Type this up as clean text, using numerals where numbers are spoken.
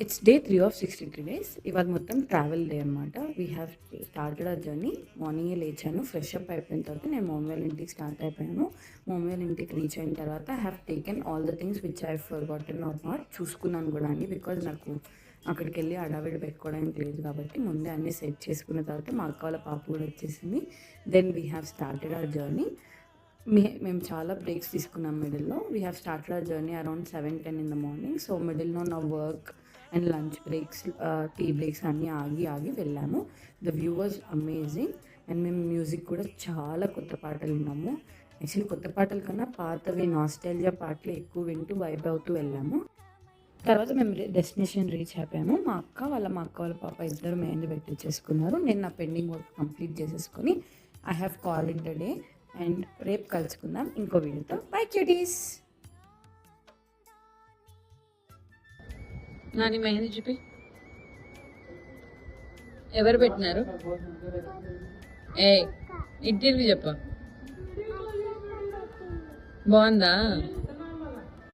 It's day 3 of 63 days. ఇవాళ మొత్తం travel day అనమాట. వీ హ్యావ్ స్టార్టెడ్ ఆ జర్నీ. మార్నింగే లేచాను, ఫ్రెష్ అప్ అయిపోయిన తర్వాత నేను మమ్మీ వాళ్ళ ఇంటికి స్టార్ట్ అయిపోయాను. మమ్మీ వాళ్ళ ఇంటికి రీచ్ అయిన తర్వాత I have taken all the things which I forgotten or not. చూసుకున్నాను కూడా అండి, బికాజ్ నాకు అక్కడికి వెళ్ళి అడావిడి పెట్టుకోవడానికి లేదు కాబట్టి ముందే అన్నీ సెట్ చేసుకున్న తర్వాత మా అక్క వాళ్ళ పాప కూడా వచ్చేసింది. Then we have started our journey. మేము చాలా బ్రేక్స్ తీసుకున్నాం మిడిల్లో. We have started our journey around 7-10 in the morning. So మిడిల్లో నా work and lunch breaks, tea breaks అన్నీ ఆగి వెళ్ళాము. The view was amazing. And మేము మ్యూజిక్ కూడా చాలా కొత్త పాటలు విన్నాము. యాక్చువల్లీ కొత్త పాటల కన్నా పాతవి నాస్టాల్జియా పాటలు ఎక్కువ వింటూ వైబ్ అవుతూ వెళ్ళాము. తర్వాత మేము డెస్టినేషన్ రీచ్ అయిపోయాము. మా అక్క వాళ్ళ పాప ఇద్దరు మెహందీ పెట్టించేసుకున్నారు. నేను నా పెండింగ్ వర్క్ కంప్లీట్ చేసేసుకొని I have call it the day. And రేపు కలుసుకుందాం ఇంకో వీడియోతో. By cuties. నాని మెహందీ చూపి. ఎవరు పెట్టినారు? ఇడ్లీకి చెప్ప. బాగుందా?